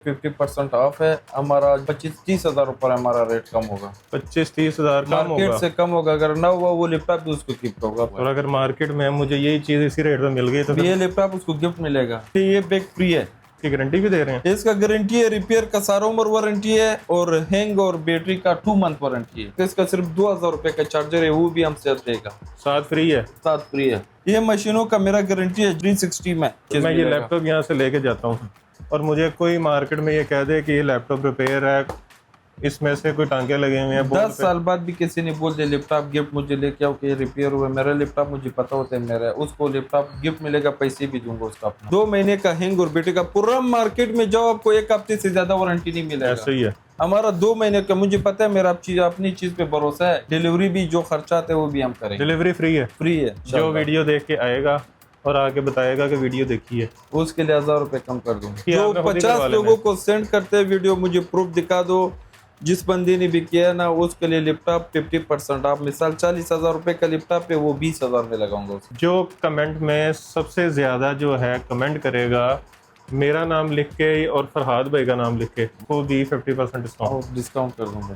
50% of है हमारा। 25-30 हजार ऊपर हमारा रेट कम होगा। 25-30 हजार कम मार्केट होगा से कम होगा। अगर ना हुआ वो लैपटॉप भी उसको गिफ्ट होगा। और अगर मार्केट में मुझे यही चीज इसी रेट में मिल गई तो ये लैपटॉप उसको गिफ्ट मिलेगा। ये बैग फ्री है। की गारंटी भी दे रहे हैं? इसका गारंटी है, रिपेयर का सारा उम्र वारंटी है और हैंग और बैटरी का 2 मंथ वारंटी है। तो इसका सिर्फ 2000 रुपए का चार्जर है, वो भी हमसे देगा, साथ फ्री है। साथ फ्री है। ये मशीनों का मेरा गारंटी है 360 में। तो मैं ये लैपटॉप यहाँ से लेके जाता हूँ और मुझे कोई मार्केट में ये कह दे कि ये लैपटॉप रिपेयर है, इसमें से कोई टांके लगे हुए हैं, 10 साल बाद भी किसी ने बोल दिया लैपटॉप गिफ्ट मुझे लेके आओ कि ये रिपेयर हुआ, मेरा लैपटॉप मुझे पता होता है मेरा है, उसको लैपटॉप गिफ्ट मिलेगा, पैसे भी दूंगा उसका अपना। 2 महीने का हैंग और बैटरी का पूरा मार्केट में जाओ आपको 1 हफ्ते से ज्यादा वारंटी नहीं मिलेगा। ऐसे ही है हमारा 2 महीने का, मुझे पता है मेरा अपनी चीज पे भरोसा है। डिलीवरी भी जो खर्चा आता है वो भी हम करेंगे। डिलीवरी फ्री है? फ्री है। जो वीडियो देख के आएगा और आके बताएगा कि वीडियो देखी है उसके लिए 1000 रुपए कम कर दूंगा। जो आपने खुद ही 50 करवा लोगों को सेंड करते हैं वीडियो, मुझे प्रूफ दिखा दो, जिस बंदे ने भी किया ना उसके लिए लैपटॉप 50% आप, मिसाल 40,000 रुपए का लैपटॉप है वो 20,000 में लगाऊंगा उसको। जो कमेंट में सबसे ज्यादा जो है कमेंट करेगा मेरा नाम लिख के और फरहाद भाई का नाम लिख के, वो भी 50% डिस्काउंट कर दूंगा।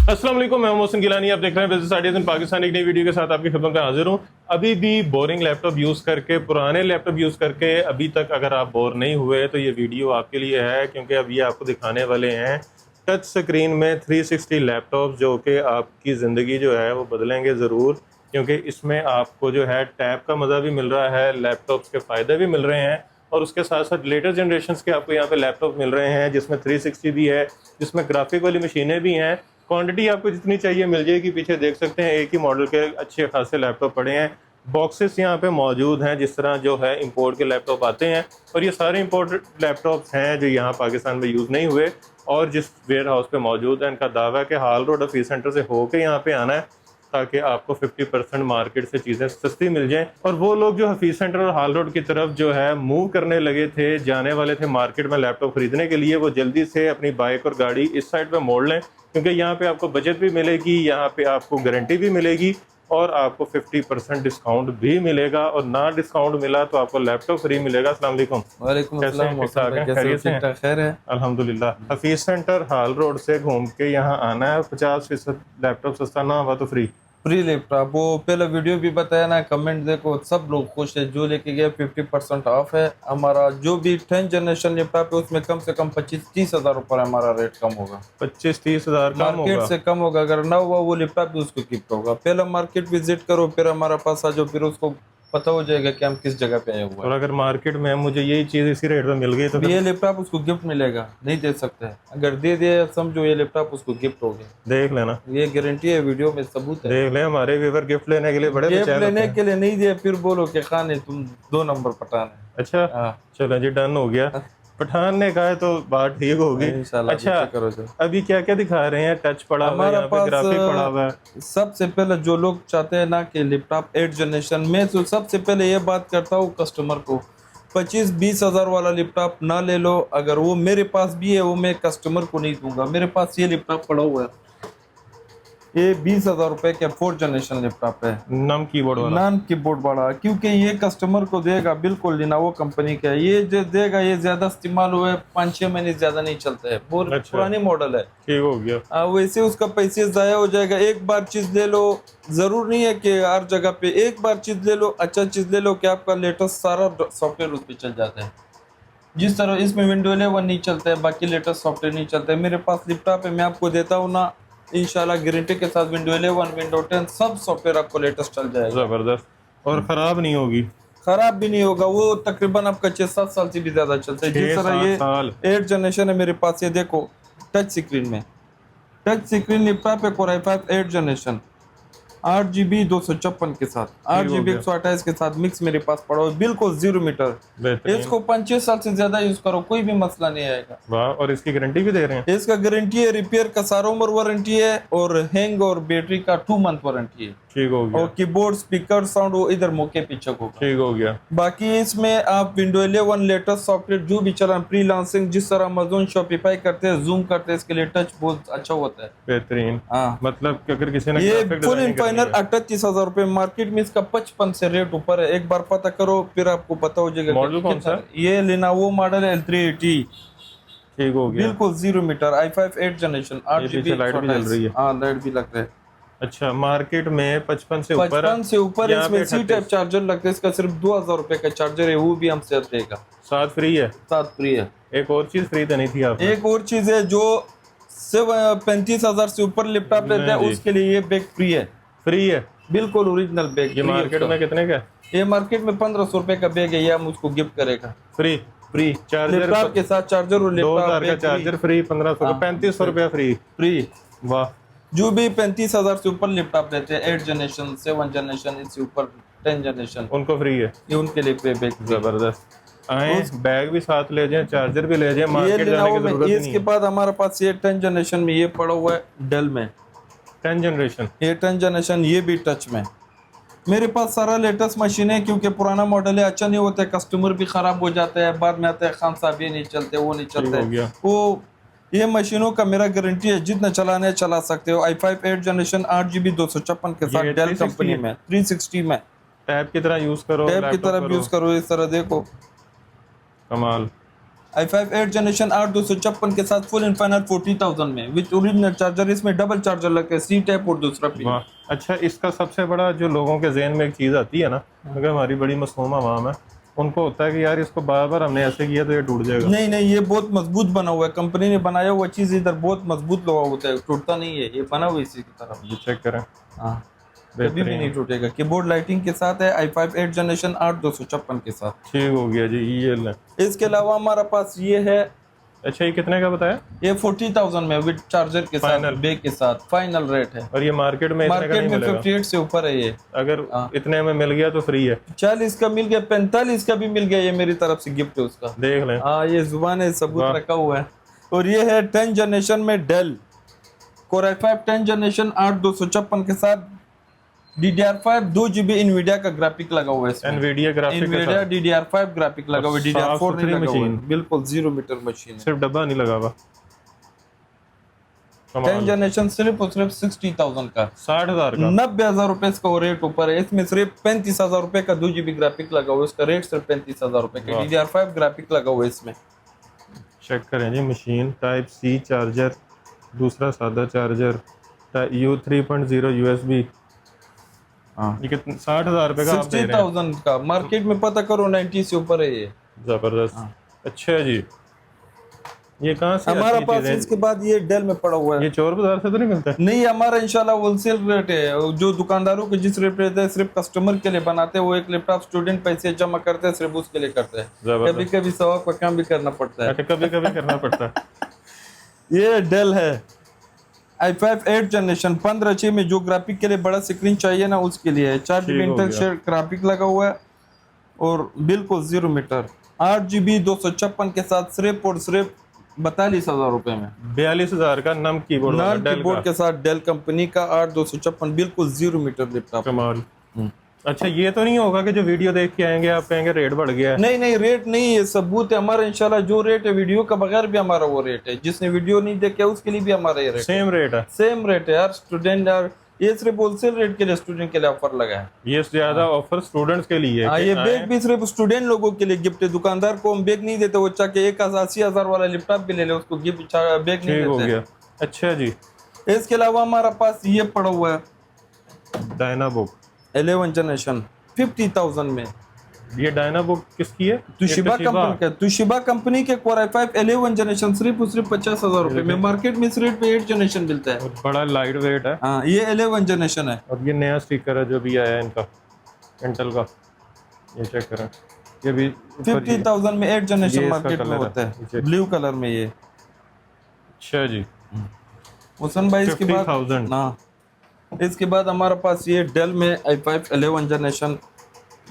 अस्सलाम वालेकुम, मैं मोहसिन गिलानी, आप देख रहे हैं बिजनेस आइडियाज इन पाकिस्तान। एक नई वीडियो के साथ आपकी खिदमत में हाजिर हूँ। अभी भी बोरिंग लैपटॉप यूज़ करके, पुराने लैपटॉप यूज़ करके अभी तक अगर आप बोर नहीं हुए तो ये वीडियो आपके लिए है, क्योंकि अब ये आपको दिखाने वाले हैं टच स्क्रीन में 360 लैपटॉप जो कि आपकी ज़िंदगी जो है वो बदलेंगे ज़रूर, क्योंकि इसमें आपको जो है टैब का मज़ा भी मिल रहा है, लैपटॉप्स के फ़ायदे भी मिल रहे हैं और उसके साथ साथ लेटेस्ट जनरेशन के आपको यहाँ पे लैपटॉप मिल रहे हैं जिसमें 360 भी है, जिसमें ग्राफिक वाली मशीनें भी हैं। क्वांटिटी आपको जितनी चाहिए मिल जाएगी। पीछे देख सकते हैं एक ही मॉडल के अच्छे खासे लैपटॉप पड़े हैं। बॉक्सेस यहाँ पे मौजूद हैं जिस तरह जो है इंपोर्ट के लैपटॉप आते हैं, और ये सारे इंपोर्ट लैपटॉप्स हैं जो यहाँ पाकिस्तान में यूज़ नहीं हुए और जिस वेयर हाउस पे मौजूद है। इनका दावा है कि हाल रोड ऑफिस सेंटर से होकर यहाँ पे आना है ताकि आपको 50% मार्केट से चीज़ें सस्ती मिल जाएं। और वो लोग जो हफीज़ सेंटर और हाल रोड की तरफ जो है मूव करने लगे थे, जाने वाले थे मार्केट में लैपटॉप खरीदने के लिए, वो जल्दी से अपनी बाइक और गाड़ी इस साइड पे मोड़ लें, क्योंकि यहाँ पे आपको बचत भी मिलेगी, यहाँ पे आपको गारंटी भी मिलेगी और आपको 50% डिस्काउंट भी मिलेगा, और ना डिस्काउंट मिला तो आपको लैपटॉप फ्री मिलेगा। अस्सलाम वालेकुम। वालेकुम अस्सलाम। खैर है अल्हम्दुलिल्लाह। हफीज़ सेंटर हाल रोड से घूम के यहाँ आना है, 50% लैपटॉप सस्ता ना हुआ तो फ्री लैपटॉप। वो पहले वीडियो भी बताया ना, कमेंट देखो, सब लोग खुश है। जो लेके गए 50% ऑफ है हमारा। जो भी 10th जनरेशन लैपटॉप है उसमें कम से कम 25-30 हजार ऊपर हमारा रेट कम होगा। 25-30 हजार मार्केट से कम होगा। अगर ना हुआ वो लैपटॉप भी उसको गिफ्ट होगा। पहले मार्केट विजिट करो, फिर हमारा पास आ जाओ, फिर उसको पता हो जाएगा कि हम किस जगह पे आए हुए हैं। और अगर मार्केट में मुझे यही चीज इसी रेट में मिल गई तो ये लैपटॉप उसको गिफ्ट मिलेगा, नहीं दे सकते। अगर दे दिया समझो ये लैपटॉप उसको गिफ्ट हो गया। देख लेना, ये गारंटी है, वीडियो में सबूत है। देख ले, हमारे व्यूअर गिफ्ट लेने के लिए बड़े गिफ्ट लेने के लिए नहीं दिया फिर बोलो कि खान है तुम 2 नंबर पठान है। अच्छा चलो जी, डन हो गया। पठान ने कहा है तो बात ठीक होगी। अच्छा करो जो। अभी क्या क्या दिखा रहे हैं? टच पड़ा हुआ है, यहाँ पे ग्राफिक पड़ा हुआ है। सबसे पहले जो लोग चाहते हैं ना कि लैपटॉप 8th जनरेशन में, तो सबसे पहले ये बात करता हूँ कस्टमर को, 25-20 हजार वाला लैपटॉप ना ले लो। अगर वो मेरे पास भी है वो मैं कस्टमर को नहीं दूंगा। मेरे पास ये लैपटॉप पड़ा हुआ है, ये 20,000 रुपए का 4th जनरेशन लैपटॉप है, नॉन कीबोर्ड वाला, क्योंकि ये कस्टमर को देगा बिल्कुल लिनोवो कंपनी का। ये जो देगा ये ज्यादा इस्तेमाल हुए 5-6 महीने ज्यादा नहीं चलता है, बहुत पुरानी मॉडल है, ठीक हो गया। वैसे उसका पैसे जाया हो जाएगा। एक बार चीज ले लो, जरूर नहीं है कि हर जगह पे एक बार चीज ले लो, अच्छा चीज ले लो कि आपका लेटेस्ट सारा सॉफ्टवेयर उस पर चल जाता है। जिस तरह इसमें विंडो 11 नहीं चलता है, बाकी लेटेस्ट सॉफ्टवेयर नहीं चलता है। मेरे पास लैपटॉप है, मैं आपको देता हूँ ना, इंशाल्लाह गारंटी के साथ विंडो 11, विंडो 10 सब सॉफ्टवेयर आपको लेटेस्ट चल जाएगा। जबरदस्त, और खराब नहीं होगी। खराब भी नहीं होगा, वो तकरीबन आपका 6-7 साल से भी ज्यादा चलता है। जिस तरह ये 8th जनरेशन है मेरे पास, ये देखो टच स्क्रीन में, टच स्क्रीन लैपटॉप है, Core i5 8th generation, 8GB 256 के साथ, 8GB 128 के साथ मिक्स मेरे पास पड़ा है, बिल्कुल 0 मीटर। इसको 5-6 साल से ज्यादा यूज करो, कोई भी मसला नहीं आएगा। वाह, और इसकी गारंटी भी दे रहे हैं? इसका गारंटी है, रिपेयर का सारा उम्र वारंटी है और हैंग और बैटरी का 2 मंथ वारंटी है। ठीक हो गया। और कीबोर्ड स्पीकर साउंड वो इधर मुंह के पीछे होगा। ठीक हो गया। बाकी इसमें आप विंडो 11 लेटेस्ट सॉफ्टवेयर जो भी चला, फ्रीलांसिंग जिस तरह अमेज़न शॉपिफाई करते हैं, जूम करते हैं, इसके लिए टच बहुत अच्छा होता है। बेहतरीन। हाँ, मतलब कि अगर किसी ने ये graphic फुल designing इन करनी फाइनल है, 38,000 रुपए मार्केट में इसका 55 से रेट ऊपर है। एक बार पता करो फिर आपको पता हो जाएगा। मॉडल कौन सा? ये लेनोवो मॉडल है L380, ठीक हो गया। बिल्कुल 0 मीटर i5 8 जनरेशन 8 पीछे GB लाइट भी जल रही है। हाँ, लाइट भी लग रहा है। अच्छा, मार्केट में 55 से ऊपर 55 से ऊपर यहाँ इसमें पे सी टाइप चार्जर लगता है। इसका सिर्फ 2,000 रुपए का चार्जर है, वो भी हमसे देगा, साथ फ्री है। साथ फ्री है। एक और चीज फ्री देनी थी आपने। एक और चीज है, जो 35,000 से ऊपर लैपटॉप लेते हैं नहीं जी। उसके लिए ये बैग फ्री है, फ्री है। बिल्कुल ओरिजिनल बैग। ये मार्केट में कितने का है? ये मार्केट में 1,500 रुपए का बैग है, ये हम उसको गिफ्ट करेगा फ्री। फ्री। चार्जर लैपटॉप के साथ चार्जर और 2000 का लैपटॉप चार्जर फ्री, 1500 का, हाँ। 3500 रुपया फ्री। फ्री। वाह। जो भी 35,000 से ऊपर लैपटॉप लेते हैं, 8 जनरेशन 7 जनरेशन इससे ऊपर 10 जनरेशन, उनको फ्री है। ये उनके लिए बैग। जबरदस्त। आए बैग भी साथ ले जाएं, चार्जर भी ले जाएं, मार्केट जाने की जरूरत नहीं इसके है। बाद हमारे पास ये 10 जनरेशन में ये पड़ा हुआ है डेल में, 10 जनरेशन। ये 10 जनरेशन ये भी टच में। मेरे पास सारा लेटेस्ट मशीन है, क्योंकि पुराना मॉडल है, अच्छा नहीं होता है, कस्टमर भी खराब हो जाते हैं, बाद में आते हैं खान साहब ये नहीं चलते, वो नहीं ठीक हो चलते। गया। वो ये मशीनों का मेरा गारंटी है, जितना चलाने चला सकते हो। i5 8 जनरेशन 8 GB 256 के साथ ये डेल 360 कंपनी में 360 में टैब की तरह यूज करो, टैब की लैपटॉप तरफ करो। यूज करो, इस तरह देखो। कमाल। i5 8 जनरेशन 8 256 के साथ फुल इन फाइनल 40,000 में विद ओरिजिनल चार्जर। इसमें डबल चार्जर लगता है, सी टाइप और दूसरा पी। वाह। अच्छा, इसका सबसे बड़ा जो लोगों के जहन में एक चीज आती है ना, अगर हमारी बड़ी मसलूम आवाम है, उनको होता है कि यार इसको बार बार हमने ऐसे किया तो ये टूट जाएगा। नहीं नहीं, ये बहुत मजबूत बना हुआ है, कंपनी ने बनाया हुआ चीज इधर बहुत मजबूत लगा होता है, टूटता नहीं है, ये बना हुआ इसी की तरफ। ये चेक करें। हाँ, कभी भी नहीं टूटेगा। कीबोर्ड लाइटिंग के साथ है, i5 8 जनरेशन 8 256 के साथ। ठीक हो गया जी, ये लें। इसके अलावा हमारा पास ये है, अच्छा, ये कितने का बताया? ये 40,000 में विद चार्जर के साथ, फाइनल बैग के साथ फाइनल रेट है। और ये मार्केट में इतने का मार्केट नहीं में मिलेगा। 58 से ऊपर है ये। अगर हाँ। इतने में मिल गया तो फ्री है। 40 का मिल गया, 45 का भी मिल गया, ये मेरी तरफ से गिफ्ट है उसका। देख लें। हाँ, ये जुबान है, सबूत वाह। रखा हुआ है। और ये है 10 जनरेशन में डेल Core i5 10 जनरेशन 8 256 के साथ DDR5 2 GB इनविडिया का ग्राफिक लगा हुआ है इसमें। एनवीडिया ग्राफिक के इनविडिया साथ। DDR5 ग्राफिक लगा हुआ है, साफ DDR4 नहीं सुथरी लगा हुआ है। मशीन। बिल्कुल 0 मीटर मशीन है। सिर्फ डब्बा नहीं लगा हुआ। 10 जनरेशन सिर्फ और सिर्फ 60,000 का, 60,000 का। 90,000 रुपए इसका वो रेट ऊपर है। इसमें सिर्फ 35,000 रुपए का 2 GB ग्राफिक लगा हुआ है, उसका रेट सिर्फ 35,000 रुपए का। वाह। DDR5 ग्राफिक लगा हुआ है इसमें। चेक करें जी, मशीन टाइप सी चार्जर, दूसरा सादा चार्जर, U3.0 USB। हाँ, ये कितने? 60,000 रुपए का आप दे रहे हैं। 60,000 का मार्केट में पता करो, 90 से ऊपर है ये। जबरदस्त। हाँ। अच्छा जी, ये कहाँ से हमारा आती पास चीजें? इसके बाद ये डेल में पड़ा हुआ है। ये चोर बाजार से तो नहीं मिलता? नहीं, हमारा इंशाल्लाह होलसेल रेट है। जो दुकानदारों के जिस रेट रहते हैं सिर्फ कस्टमर के लिए बनाते हैं। वो एक लैपटॉप स्टूडेंट पैसे जमा करते हैं, सिर्फ उसके लिए करते हैं। जबरदस्त। कभी कभी सवाब का काम भी करना पड़ता है। अच्छा, कभी कभी करना पड़ता है। ये डेल है i5 8 जनरेशन 15 में जो ग्राफिक के लिए बड़ा स्क्रीन चाहिए ना, उसके लिए है। 4 GB ठीक हो इंटेल शेयर ग्राफिक लगा हुआ है और बिल्कुल 0 मीटर 8 GB 256 के साथ सिर्फ और सिर्फ 42,000 रुपए में। 42,000 का नम कीबोर्ड वाला नॉन डेल कीबोर्ड का। के साथ डेल कंपनी का 8 256 बिल्कुल 0 मीटर लैपटॉप। कमाल। अच्छा, ये तो नहीं होगा कि जो वीडियो देख के आएंगे आप कहेंगे रेट बढ़ गया है? नहीं नहीं, रेट नहीं है, सबूत है हमारा। इंशाल्लाह जो रेट है वीडियो का बगैर भी हमारा वो रेट है। जिसने वीडियो नहीं देखा उसके लिए भी हमारा ये रेट सेम रेट है। सेम रेट है यार। स्टूडेंट यार, ये सिर्फ होलसेल रेट के लिए स्टूडेंट के लिए ऑफर लगा है। ये ज्यादा ऑफर स्टूडेंट्स के लिए है हाँ, कि ये आए- बैग भी सिर्फ स्टूडेंट लोगों के लिए गिफ्ट है। दुकानदार को हम बैग नहीं देते, वो चाह के 80,000 वाला लैपटॉप भी ले ले, उसको गिफ्ट बैग नहीं ठीक हो देते। गया। अच्छा जी, इसके अलावा हमारा पास ये पड़ा हुआ है डायनाबुक। 11 जनरेशन 50,000 में। ये डायनाबुक किसकी है? तुशिबा ये कंपनी का, तुशिबा कंपनी के Core i5 11 जनरेशन सिर्फ 50,000 रुपए में। मार्केट में इस रेट पे 8 जनरेशन मिलता है। और बड़ा लाइट वेट है। हाँ, ये 11 जनरेशन है। और ये नया स्टिकर है जो भी आया है इनका, इंटेल का। ये चेक करें, ये भी 50,000 में 8 जनरेशन ये इसका मार्केट में कलर है। होता है, ये ब्लू कलर में। ये अच्छा जी, हुसन भाई इसके बाद 50,000। हाँ, इसके बाद हमारा पास ये डेल में i5 11 जनरेशन।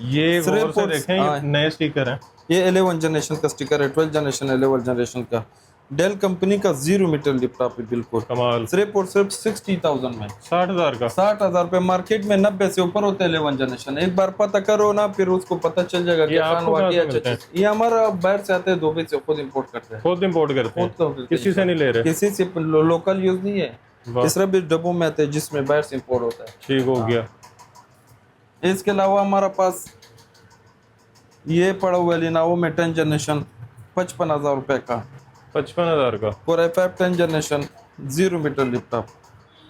ये सिर्फ गौर से और- देखें, हाँ। ये नए स्टिकर हैं। ये 11 जनरेशन का स्टिकर है, 12 जनरेशन 11 जनरेशन का। डेल कंपनी का 0 मीटर लैपटॉप है, बिल्कुल कमाल। सिर्फ और सिर्फ 60,000 में। 60,000 का? 60,000 रुपए। मार्केट में 90 से ऊपर होते हैं 11 जनरेशन। एक बार पता करो ना, फिर उसको पता चल जाएगा कि खान वाकई अच्छा चीज। ये हमारा बाहर से आते हैं, दुबई से खुद इंपोर्ट करते हैं। खुद इंपोर्ट करते हैं, किसी से नहीं ले रहे? किसी से लोकल यूज नहीं है। इस तरह भी डब्बों में आते हैं जिसमें बाहर से इंपोर्ट होता है। ठीक हो गया। इसके अलावा हमारा पास ये पड़ा हुआ है लिनोवो में 10 जनरेशन 55,000 रुपए का। 55,000 का Core i5 10 generation 0 metre laptop.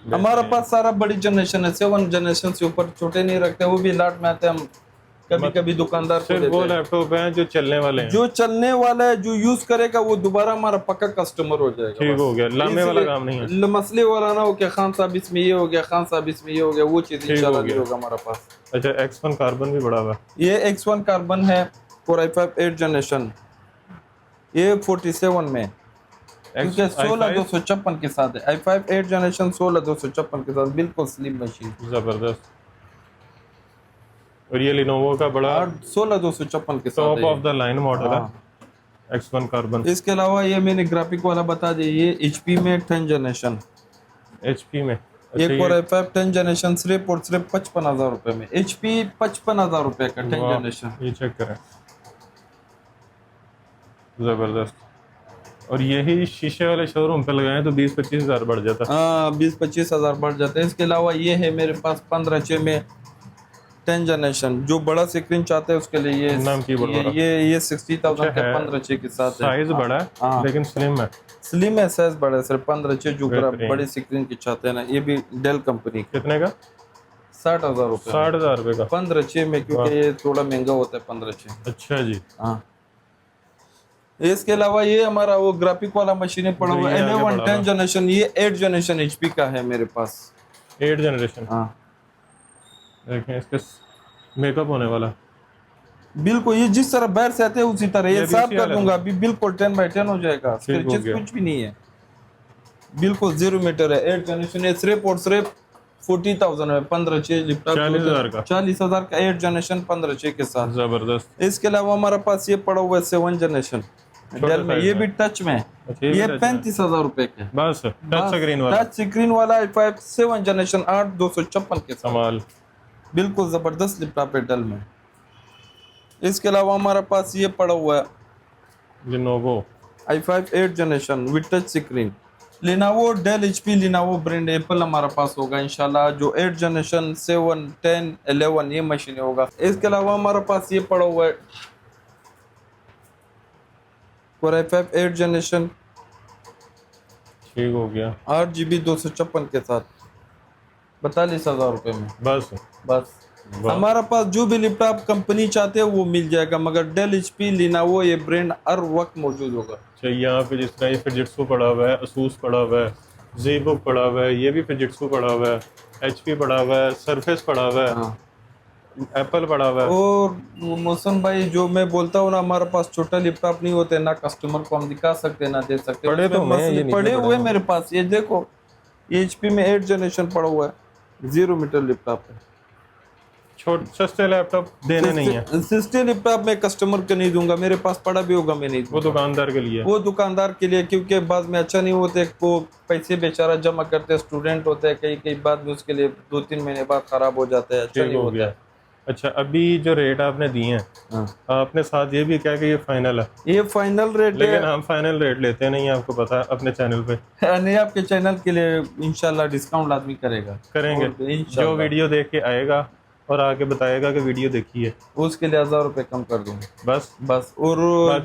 हमारा पास सारा बड़ी जनरेशन है, 7 जनरेशन से ऊपर छोटे नहीं रखते, वो भी लाट में आते हैं हम। कभी कभी दुकानदार को सिर्फ देते वो हैं। लैपटॉप हैं जो चलने वाले हैं, जो चलने वाला है, जो यूज करेगा वो दोबारा हमारा पक्का कस्टमर हो जाएगा। ठीक हो गया, लामे वाला इसलिए काम नहीं है। मसले वाला ना हो कि खान साहब इसमें ये हो गया, खान साहब इसमें ये हो गया, वो चीज इंशाल्लाह नहीं होगा हमारा पास। अच्छा, X1 कार्बन भी बड़ा हुआ। ये X1 कार्बन है, Core i5 8 जनरेशन, ये 47 में, क्योंकि 16256 के साथ है। i5 8 जनरेशन 16256 के साथ, बिल्कुल स्लिम मशीन, जबरदस्त। और ये लिनोवो का बड़ा 16256 के साथ टॉप है। ऑफ द लाइन मॉडल है, X1 कार्बन। इसके अलावा ये मैंने ग्राफिक वाला बता दिया, ये HP में 10 जनरेशन, HP में। ये अच्छा, Core i5 10 जनरेशन सिर्फ और सिर्फ 55,000 रुपए में। HP 55,000 रुपए का 10 जनरेशन। ये चेक करें, जबरदस्त। और यही शीशे वाले शोरूम पे लगाए तो 20-25 हजार बढ़ जाता। हाँ, 20-25 हजार बढ़ जाते हैं। इसके अलावा ये है मेरे पास 15/6 में 10 जनरेशन, जो बड़ा स्क्रीन चाहते हैं उसके लिए ये नाम कीबोर्ड ये 60,000 के 15/6 के साथ है। साइज बड़ा है हाँ। लेकिन स्लिम है। स्लिम है, साइज बड़ा है, सिर्फ 15/6 जो बेहतरीन। बड़ी स्क्रीन की चाहते हैं ना। ये भी डेल कंपनी का, कितने का? 60,000 रुपए। 60,000 रुपए का 15/6 में, क्योंकि ये थोड़ा महंगा होता है 15/6। अच्छा जी। हाँ, इसके अलावा ये हमारा वो ग्राफिक वाला मशीन पड़ा हुआ है, 11 10 जनरेशन, ये 8 जनरेशन HP का है मेरे पास। 8 जनरेशन। हाँ, देखें इसके मेकअप होने वाला, बिल्कुल ये जिस तरह बाहर से आते हैं उसी तरह। ये साफ कर दूंगा अभी, बिल्कुल 10/10 हो जाएगा। स्क्रैचेस कुछ भी नहीं है, बिल्कुल 0 मीटर है। 8 जनरेशन है, सिर्फ और सिर्फ 40,000 है। 15/6 लैपटॉप 40,000 का, 40,000 का 8 जनरेशन 15/6 के साथ। जबरदस्त। इसके अलावा हमारा पास ये पड़ा हुआ है 7 जनरेशन डेल में, ये भी टच में। ये 35,000 रुपए के, बस टच स्क्रीन वाला, टच स्क्रीन वाला i5 7 जनरेशन 8256 के साथ। कमाल, बिल्कुल जबरदस्त लैपटॉप है डेल में। इसके अलावा हमारा पास ये पड़ा हुआ है Lenovo i5 8 generation with touch screen. Lenovo, Dell, HP, Lenovo brand, Apple हमारा पास होगा इंशाल्लाह। जो 8 जनरेशन 7 10 11 ये मशीन होगा। इसके अलावा हमारा पास ये पड़ा हुआ है Core i5 8 जनरेशन, ठीक हो गया, 8GB 256 के साथ, 42,000 रुपए में। बस बस हमारा पास जो भी लैपटॉप कंपनी चाहते हैं वो मिल जाएगा, मगर डेल, HP, लिनोवो ये ब्रांड हर वक्त मौजूद होगा। अच्छा, यहाँ पे जिस तरह ये फिजिट्सू पड़ा हुआ है, असूस पड़ा हुआ है, ज़ीबुक पड़ा हुआ है, ये भी फिजिट्सू पड़ा हुआ है, HP पड़ा हुआ है, सरफेस पड़ा हुआ है, हाँ। एप्पल पड़ा हुआ है। और मोहसिन भाई, जो मैं बोलता हूँ ना, हमारा पास छोटा लैपटॉप नहीं होते ना, कस्टमर को हम दिखा सकते ना दे सकते। पड़े तो उसमें हैं, ये मसले पड़े हुए मेरे पास। ये देखो, ये HP में 8 जनरेशन पड़ा हुआ है, 0 मीटर लैपटॉप है। सस्ते लैपटॉप देने नहीं है, सस्ते लैपटॉप मैं कस्टमर को नहीं दूंगा, मेरे पास पड़ा भी होगा मैं नहीं दूंगा। वो दुकानदार के लिए, वो दुकानदार के लिए, क्योंकि बाद में अच्छा नहीं होते। वो पैसे बेचारा जमा करते, स्टूडेंट होते हैं, कई बाद में उसके लिए 2-3 महीने बाद खराब हो जाता है, अच्छा नहीं होता है। अच्छा, अभी जो रेट आपने दिए हैं, आपने साथ ये भी कहा कि ये फाइनल है। ये फाइनल रेट है, लेकिन हम फाइनल रेट लेते नहीं, आपको पता है, अपने चैनल पे। नहीं, आपके चैनल के लिए इंशाल्लाह डिस्काउंट आदमी करेंगे। जो वीडियो देख के आएगा और आके बताएगा कि वीडियो देखी है, उसके लिए 1000 रुपए कम कर दूंगा। बस। और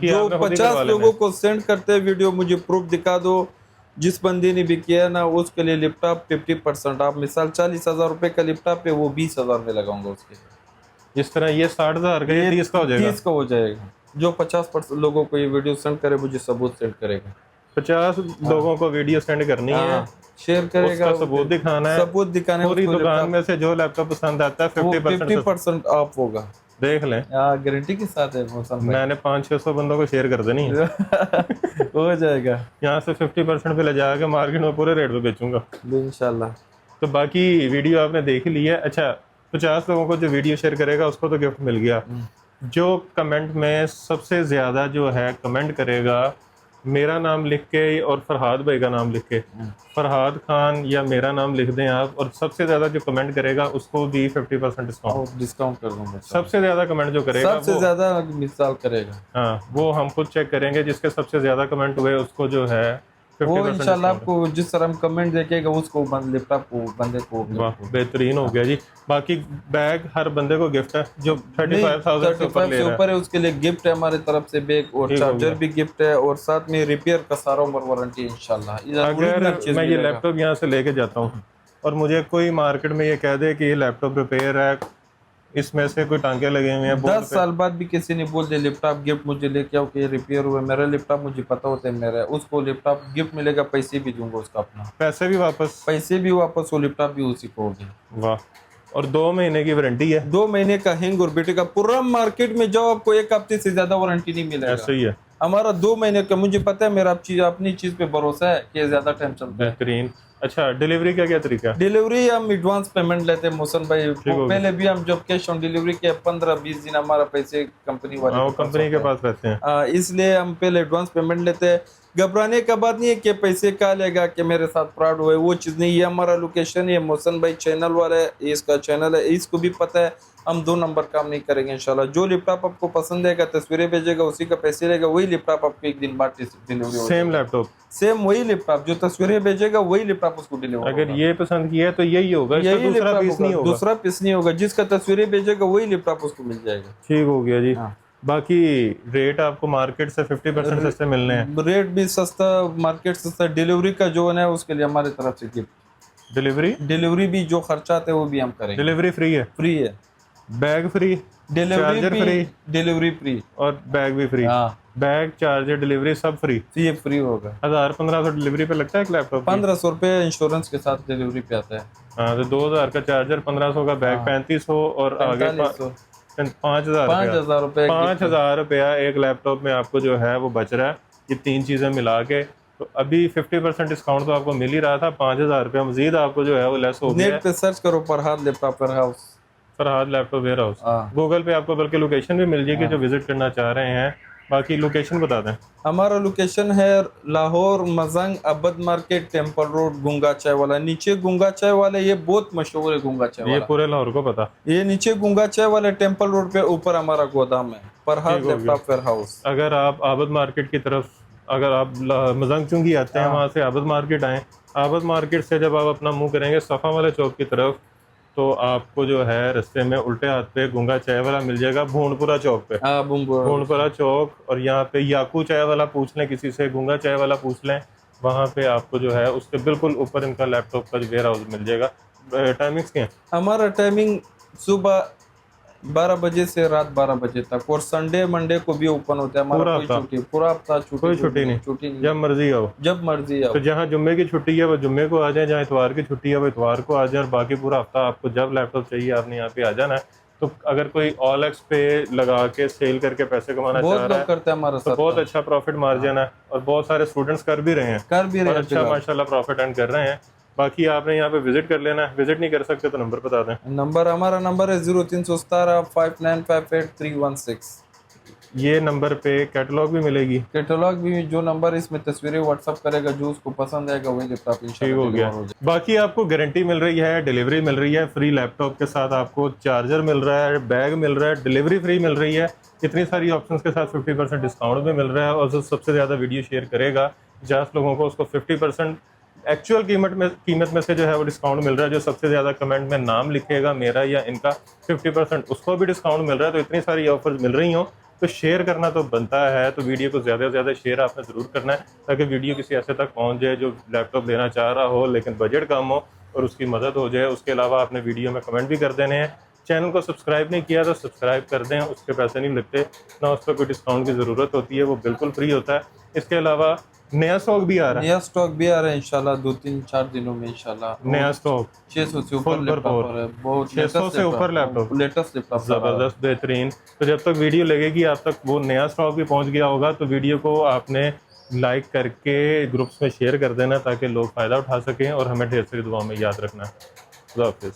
जो 50 लोगों को सेंड करते हैं वीडियो, मुझे प्रूफ दिखा दो। जिस बंदे ने भी किया ना, उसके लिए लैपटॉप 50%। आप मिसाल 40,000 रुपए का लैपटॉप है, वो 20,000 में लगाऊंगा उसके लिए। जिस तरह ये 60,000 का, ये 30 का हो जाएगा। 30 का हो जाएगा। जो 50% लोगों को ये वीडियो सेंड करे, मुझे सबूत सेंड करेगा। 50 लोगों को वीडियो सेंड करनी है, शेयर करेगा, उसका सबूत दिखाना है, सबूत दिखाने। पूरी दुकान में से जो लैपटॉप पसंद आता है 50% ऑफ होगा, देख लें। गारंटी के साथ है मौसम भाई। मैंने 500-600 बंदों को शेयर कर देनी है। हो जाएगा। यहाँ से 50% पे ले जाके मार्केट में पूरे रेट पे बेचूंगा इंशाल्लाह। तो बाकी वीडियो आपने देख ली है। अच्छा, 50 लोगों को जो वीडियो शेयर करेगा उसको तो गिफ्ट मिल गया। जो कमेंट में सबसे ज्यादा जो है कमेंट करेगा, मेरा नाम लिख के और फरहाद भाई का नाम लिख के, फरहाद खान या मेरा नाम लिख दें आप, और सबसे ज्यादा जो कमेंट करेगा उसको भी 50% डिस्काउंट कर दूंगा। सबसे ज्यादा कमेंट जो करेगा, सबसे ज्यादा मिसाल करेगा, हाँ वो हम खुद चेक करेंगे, जिसके सबसे ज्यादा कमेंट हुए उसको जो है वो इंशाल्लाह आपको जिस तरह हम कमेंट देखेगा उसको लैपटॉप को बंदे को। वाह बेहतरीन हो गया जी। बाकी बैग हर बंदे को गिफ्ट है, जो 35,000 से ऊपर है उसके लिए गिफ्ट है हमारी तरफ से, बैग और चार्जर भी गिफ्ट है, और साथ में रिपेयर का सारा उम्र वारंटी इंशाल्लाह। अगर मैं ये लैपटॉप यहाँ से लेके जाता हूँ और मुझे कोई मार्केट में ये कह दे कि ये लैपटॉप रिपेयर है, इसमें से कोई टांके लगे हुए हैं, 10 साल बाद भी किसी ने बोल दिया लैपटॉप गिफ्ट मुझे लेके आओ कि रिपेयर हुआ, मेरा लैपटॉप मुझे पता होता है मेरा, उसको लैपटॉप गिफ्ट मिलेगा, पैसे भी दूंगा उसका, अपना पैसे भी वापस, वो लैपटॉप भी उसी को होगी। वाह। और 2 महीने की वारंटी है, 2 महीने का हैंग और बैटरी का। पूरा मार्केट में जाओ आपको 1 हफ्ते से ज्यादा वारंटी नहीं मिलेगा। ऐसा ही है, हमारा 2 महीने का, मुझे पता है मेरा अपनी चीज पे भरोसा है कि ज्यादा टाइम चलता है। बेहतरीन। अच्छा, डिलीवरी का क्या तरीका? डिलीवरी हम एडवांस पेमेंट लेते हैं मोहसन भाई, पहले भी हम जब कैश ऑन डिलीवरी के 15-20 दिन हमारा पैसे कंपनी वाले कंपनी के पास रहते हैं, इसलिए हम पहले एडवांस पेमेंट लेते हैं। घबराने का बात नहीं है कि पैसे का लेगा कि मेरे साथ फ्रॉड हुए, वो चीज़ नहीं है। हमारा लोकेशन ये मोहसन भाई चैनल वाला है, इसका चैनल है, इसको भी पता है हम 2 नंबर काम नहीं करेंगे इंशाल्लाह। जो लैपटॉप आपको पसंद आएगा, तस्वीरें भेजेगा, उसी का पैसे लेगा, वही लैपटॉप आपको 1 दिन बाद डिलीवरी होगा। सेम लैपटॉप, सेम वही लैपटॉप, जो तस्वीरें भेजेगा वही लैपटॉप उसको डिलीवरी। अगर ये पसंद किया है तो यही होगा, यही दूसरा पीस नहीं होगा, दूसरा पीस नहीं होगा, जिसका तस्वीरें भेजेगा वही लैपटॉप उसको मिल जाएगा। ठीक हो गया जी। हाँ। बाकी रेट आपको मार्केट से 50% सस्ते मिलने हैं, रेट भी सस्ता, मार्केट सस्ता। डिलीवरी का जो है उसके लिए हमारी तरफ से गिफ्ट, डिलीवरी भी जो खर्चा आते हैं वो भी हम करेंगे। डिलीवरी फ्री है, बैग फ्री, डिलीवरी फ्री और बैग भी फ्री। बैग, चार्जर, डिलीवरी सब फ्री, ये फ्री होगा। 1000-1500 डिलीवरी पे लगता है एक लैपटॉप, 1500 रुपए इंश्योरेंस के साथ डिलीवरी पे आता है। हाँ, तो 2000 का चार्जर, 1500 का बैग, 3500 और आगे 5000 रुपए, 5000 रुपया एक लैपटॉप में आपको जो है वो बच रहा है। ये 3 चीजें मिला के तो अभी 50% डिस्काउंट तो आपको मिल ही रहा था, 5000 रुपया मजीद आपको जो है वो लेस हो गया। नेट पे सर्च करो Farhad laptop warehouse, Google पे आपको बल्कि लोकेशन भी मिल जाएगी जो विजिट करना चाह रहे हैं। बाकी लोकेशन बता दें। हमारा लोकेशन है लाहौर मजंग अबद मार्केट, टेम्पल रोड, गुंगा चाय वाला। नीचे गुंगा चाय वाला, ये बहुत मशहूर है गुंगा चाय वाला, ये पूरे लाहौर को पता। ये नीचे गुंगा चाय वाला टेम्पल रोड पे, ऊपर हमारा गोदाम है फरहाद लैपटॉप वेयर हाउस। अगर आप आबद मार्केट की तरफ, अगर आप मजंग चुंगी आते हैं वहाँ से आबद मार्केट आए, आबद मार्केट से जब आप अपना मुंह करेंगे सफ़ा वाले चौक की तरफ, तो आपको जो है रास्ते में उल्टे हाथ पे गुंगा चाय वाला मिल जाएगा, भूनपुरा चौक पे। भूनपुरा चौक, और यहाँ पे याकू चाय वाला पूछ लें किसी से, गुंगा चाय वाला पूछ लें, वहाँ पे आपको जो है उसके बिल्कुल ऊपर इनका लैपटॉप का वेयर हाउस मिल जाएगा। टाइमिंग्स क्या है? हमारा टाइमिंग सुबह 12 बजे से रात 12 बजे तक, और संडे मंडे को भी ओपन होता है हमारा। पूरा हफ्ता कोई छुट्टी नहीं, जब मर्जी आओ, जब मर्जी आओ। तो जहाँ जुम्मे की छुट्टी है वो जुम्मे को आ जाए, जहाँ इतवार की छुट्टी है वो इतवार को आ जाए, और बाकी पूरा हफ्ता आपको जब लैपटॉप चाहिए आपने यहाँ पे आ जाना है। तो अगर कोई OLX पे लगा के सेल करके पैसे कमाना चाह रहा है, करता है हमारा, तो बहुत अच्छा प्रॉफिट मार्जिन है, और बहुत सारे स्टूडेंट्स कर भी रहे हैं, अच्छा माशाल्लाह प्रॉफिट अर्न कर रहे हैं। बाकी आपने यहाँ पे विजिट कर लेना है, विजिट नहीं कर सकते तो नंबर बता दें। हमारा नंबर है 0317 5958 316। ये नंबर पे कैटलॉग भी मिलेगी, कैटलॉग भी, जो नंबर इसमें तस्वीरें व्हाट्सअप करेगा, जो उसको पसंद आएगा वही लैपटॉप इंशाल्लाह हो गया। बाकी आपको गारंटी मिल रही है, डिलीवरी मिल रही है, फ्री लैपटॉप के साथ आपको चार्जर मिल रहा है, बैग मिल रहा है, डिलीवरी फ्री मिल रही है, इतनी सारी ऑप्शंस के साथ 50% डिस्काउंट भी मिल रहा है। और जो सबसे ज़्यादा वीडियो शेयर करेगा 50 लोगों को, उसको 50% एक्चुअल कीमत में से जो है वो डिस्काउंट मिल रहा है। जो सबसे ज़्यादा कमेंट में नाम लिखेगा मेरा या इनका, 50% उसको भी डिस्काउंट मिल रहा है। तो इतनी सारी ऑफर्स मिल रही हों तो शेयर करना तो बनता है, तो वीडियो को ज़्यादा से ज़्यादा शेयर आपने ज़रूर करना है, ताकि वीडियो किसी ऐसे तक पहुंच जाए जो लैपटॉप लेना चाह रहा हो लेकिन बजट कम हो, और उसकी मदद हो जाए। उसके अलावा आपने वीडियो में कमेंट भी कर देने हैं। चैनल को सब्सक्राइब नहीं किया तो सब्सक्राइब कर दें, उसके पैसे नहीं लगते, ना उस पर कोई डिस्काउंट की ज़रूरत होती है, वो बिल्कुल फ्री होता है। इसके अलावा नया स्टॉक भी आ रहा है, इंशाल्लाह 2-3-4 दिनों में इंशाल्लाह नया स्टॉक 600 से ऊपर लैपटॉप है, बहुत 600 से ऊपर लैपटॉप, लेटेस्ट लैपटॉप, ज़बरदस्त, बेहतरीन। तो जब तक वीडियो लगेगी आप तक वो नया स्टॉक भी पहुंच गया होगा। तो वीडियो को आपने लाइक करके ग्रुप्स में शेयर कर देना ताकि लोग फ़ायदा उठा सकें, और हमें ढेर सारी दुआ में याद रखना है। खुदा हाफिज़।